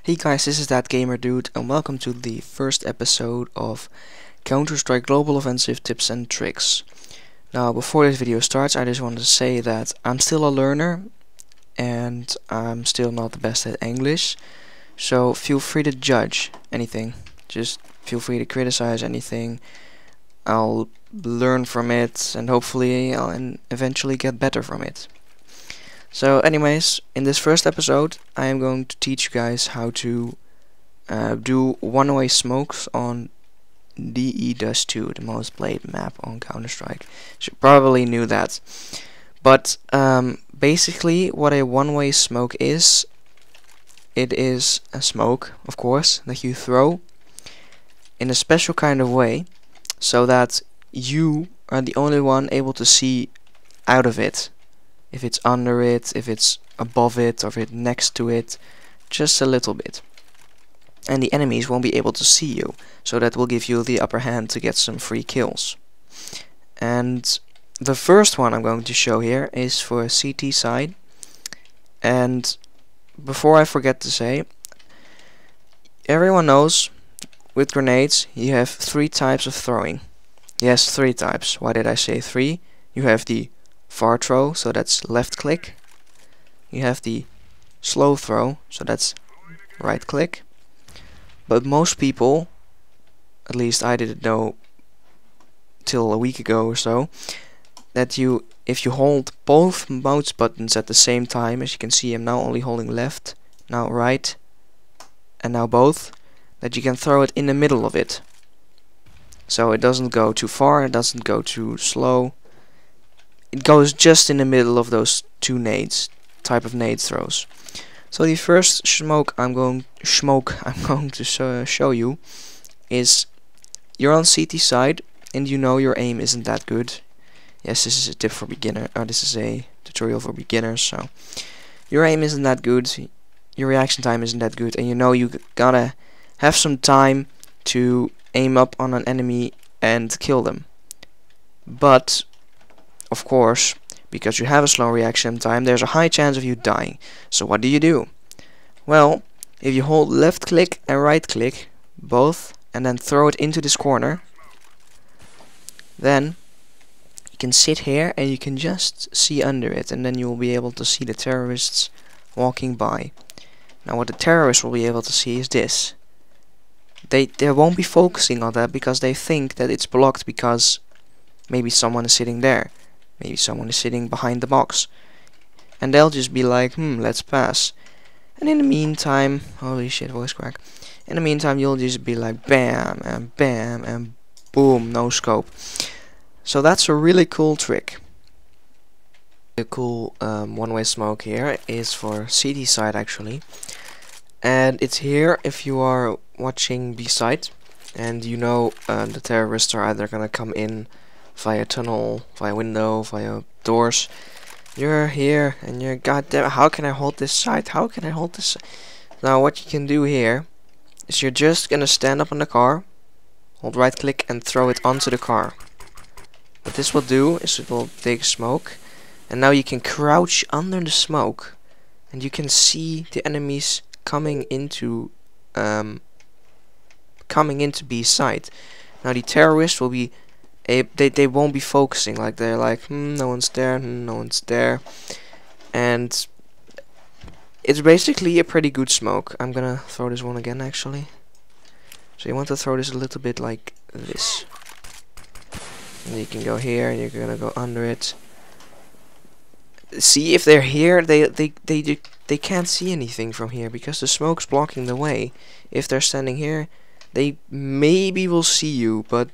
Hey guys, this is ThatGamerDude and welcome to the first episode of Counter-Strike Global Offensive Tips and Tricks. Now before this video starts, I just want to say that I'm still a learner and I'm still not the best at English, so feel free to judge anything. Just feel free to criticize anything. I'll learn from it and hopefully I'll eventually get better from it. So anyways, in this first episode I am going to teach you guys how to do one-way smokes on DUST2, the most played map on Counter-Strike. You probably knew that. But basically what a one-way smoke is, it is a smoke, of course, that you throw in a special kind of way so that you are the only one able to see out of it. If it's under it, if it's above it, or if it's next to it, just a little bit. And the enemies won't be able to see you, so that will give you the upper hand to get some free kills. And the first one I'm going to show here is for CT side. And before I forget to say, everyone knows with grenades you have 3 types of throwing. Yes, 3 types. Why did I say 3? You have the far throw, so that's left click. You have the slow throw, so that's right click. But most people, at least I didn't know till a week ago or so, that if you hold both mouse buttons at the same time, as you can see I'm now only holding left, now right, and now both, that you can throw it in the middle of it. So it doesn't go too far, it doesn't go too slow. It goes just in the middle of those 2 type of nade throws. So the first smoke I'm going to show you is you're on CT side and you know your aim isn't that good. Yes, this is a tip for beginner, or this is a tutorial for beginners. So your aim isn't that good, your reaction time isn't that good, and you know you gotta have some time to aim up on an enemy and kill them. But of course, because you have a slow reaction time, there's a high chance of you dying. So what do? Well, if you hold left click and right click, both, and then throw it into this corner, then you can sit here and you can just see under it, and then you will be able to see the terrorists walking by. Now what the terrorists will be able to see is this. They won't be focusing on that because they think that it's blocked because maybe someone is sitting there. Maybe someone is sitting behind the box. And they'll just be like, let's pass. And in the meantime, holy shit, voice crack. In the meantime, you'll just be like, bam, and boom, no scope. So that's a really cool trick. The cool one-way smoke here is for CT side actually. And it's here if you are watching B side. And you know the terrorists are either gonna come in via tunnel, via window, via doors. You're here and you're goddamn, how can I hold this side? How can I hold this? Now what you can do here is you're just gonna stand up on the car, hold right click and throw it onto the car. What this will do is it will take smoke, and now you can crouch under the smoke and you can see the enemies coming into B side. Now the terrorists will be they won't be focusing, like they're like no one's there, no one's there, and it's basically a pretty good smoke. I'm gonna throw this one again actually. So you want to throw this a little bit like this, and you can go here and you're gonna go under it. See, if they're here, they can't see anything from here because the smoke's blocking the way. If they're standing here, they maybe will see you, but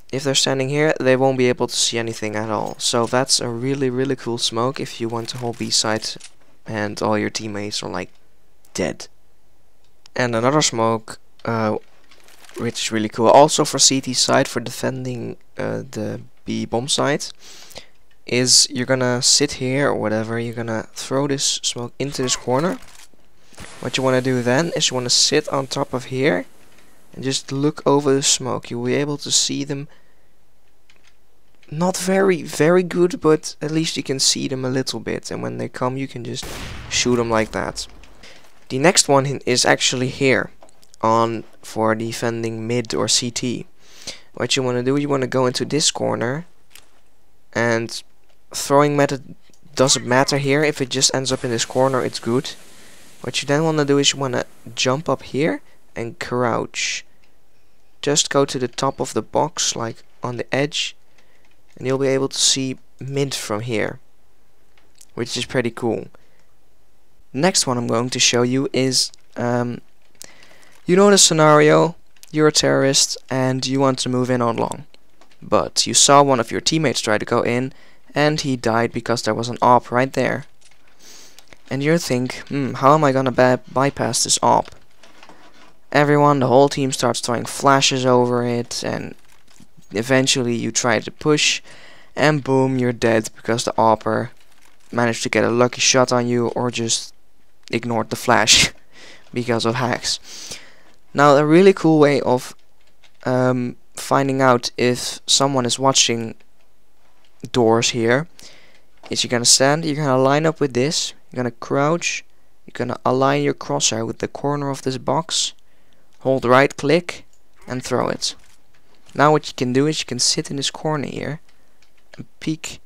if they're standing here, they won't be able to see anything at all. So that's a really cool smoke if you want to hold B side and all your teammates are like dead. And another smoke which is really cool also for CT side for defending the B bomb site, is you're gonna sit here or whatever, you're gonna throw this smoke into this corner. What you wanna do then is you wanna sit on top of here and just look over the smoke. You'll be able to see them. Not very good, but at least you can see them a little bit, and when they come you can just shoot them like that. The next one is actually here on for defending mid or CT. What you want to do, you want to go into this corner, and throwing method doesn't matter here. If it just ends up in this corner, it's good. What you then want to do is you want to jump up here and crouch. Just go to the top of the box, like on the edge, and you'll be able to see mid from here, which is pretty cool. Next one I'm going to show you is, you know the scenario, you're a terrorist and you want to move in on long, but you saw one of your teammates try to go in and he died because there was an AWP right there. And you think, how am I gonna bypass this AWP? Everyone, the whole team starts throwing flashes over it, and eventually you try to push, and boom, you're dead because the AWPer managed to get a lucky shot on you or just ignored the flash because of hacks. Now, a really cool way of finding out if someone is watching doors here is you're gonna line up with this, you're gonna crouch, you're gonna align your crosshair with the corner of this box, hold right click and throw it. Now what you can do is you can sit in this corner here and peek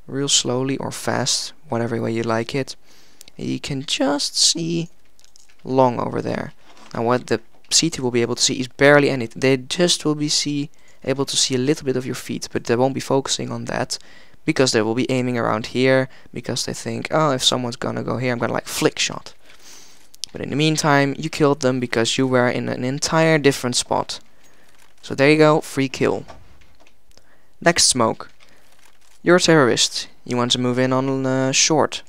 real slowly or fast, whatever way you like it, and you can just see long over there. Now what the CT will be able to see is barely anything. They just will be able to see a little bit of your feet, but they won't be focusing on that because they will be aiming around here because they think, oh, if someone's gonna go here, I'm gonna like flick shot. But in the meantime, you killed them because you were in an entire different spot. So there you go, free kill. Next smoke. You're a terrorist. You want to move in on short.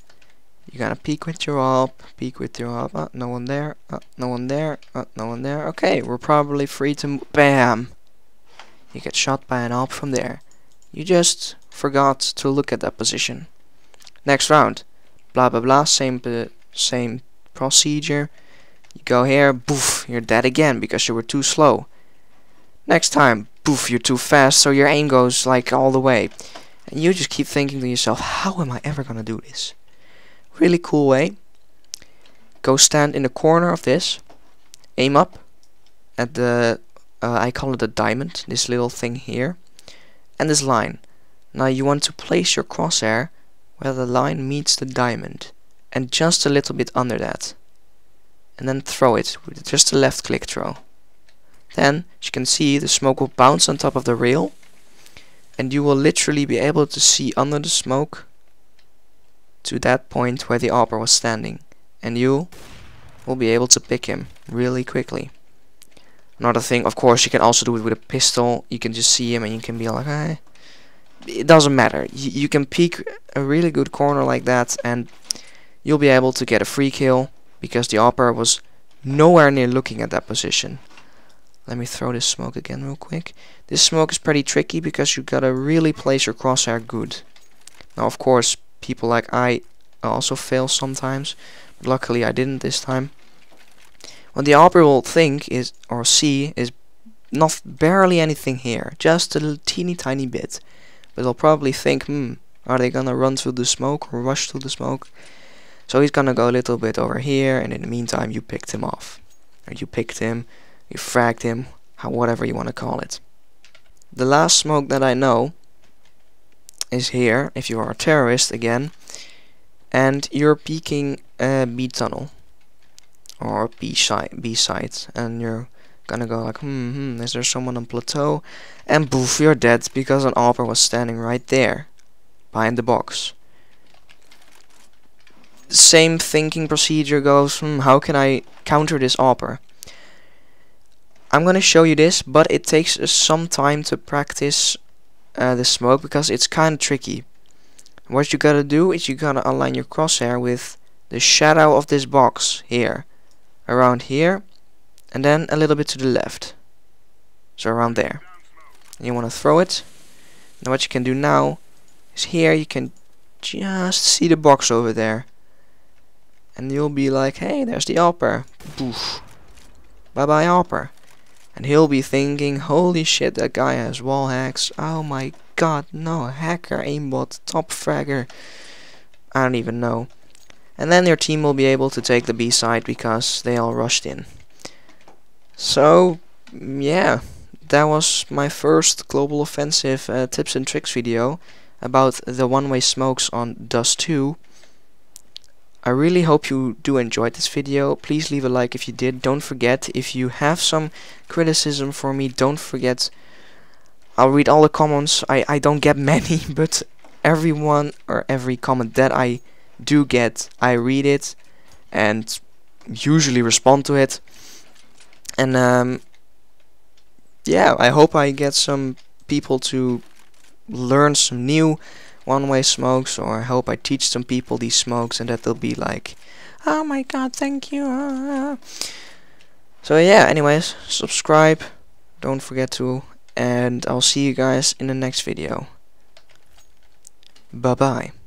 You're gonna peek with your AWP, peek with your AWP. No one there. No one there. No one there. Okay, we're probably free to bam. You get shot by an AWP from there. You just forgot to look at that position. Next round. Blah blah blah. Same procedure. You go here. Boof. You're dead again because you were too slow. Next time. Boof. You're too fast, so your aim goes like all the way. And you just keep thinking to yourself, how am I ever gonna do this? Really cool way. Go stand in the corner of this. Aim up at the I call it a diamond, this little thing here, and this line. Now you want to place your crosshair where the line meets the diamond, and just a little bit under that, and then throw it with just a left click throw. Then, as you can see, the smoke will bounce on top of the rail, and you will literally be able to see under the smoke to that point where the AWPer was standing, and you will be able to pick him really quickly. Another thing, of course, you can also do it with a pistol. You can just see him and you can be like, eh. It doesn't matter. You can peek a really good corner like that and you'll be able to get a free kill because the AWPer was nowhere near looking at that position. Let me throw this smoke again real quick. This smoke is pretty tricky because you gotta really place your crosshair good. Now, of course, people like I also fail sometimes, but luckily I didn't this time. What the AWPer will think is, or see, is not barely anything here, just a teeny tiny bit. But they'll probably think, are they gonna run through the smoke or rush through the smoke? So he's gonna go a little bit over here, and in the meantime you picked him off. Or you picked him, you fragged him, whatever you wanna call it. The last smoke that I know is here, if you are a terrorist again, and you're peeking a B tunnel. Or B side, and you're gonna go like, is there someone on plateau? And boof, you're dead because an AWPer was standing right there, behind the box. Same thinking procedure goes, how can I counter this AWPer? I'm gonna show you this, but it takes some time to practice the smoke because it's kinda tricky. What you gotta do is you gotta align your crosshair with the shadow of this box here. Around here, and then a little bit to the left, so around there. And you want to throw it. Now what you can do now is here you can just see the box over there, and you'll be like, hey, there's the AWPer. Boof, bye bye AWPer. And he'll be thinking, holy shit, that guy has wall hacks. Oh my god, no, hacker, aimbot, top fragger, I don't even know. and then your team will be able to take the B side because they all rushed in. So yeah, that was my first global offensive tips and tricks video about the one-way smokes on DUST2. I really hope you do enjoy this video. Please leave a like if you did. Don't forget, if you have some criticism for me, don't forget, I'll read all the comments. I don't get many, but everyone or every comment that I do get, I read it and usually respond to it. And yeah, I hope I get some people to learn some new one-way smokes, or I hope I teach some people these smokes and that they'll be like, oh my god, thank you. So yeah, anyways, subscribe, don't forget to, and I'll see you guys in the next video. Bye bye.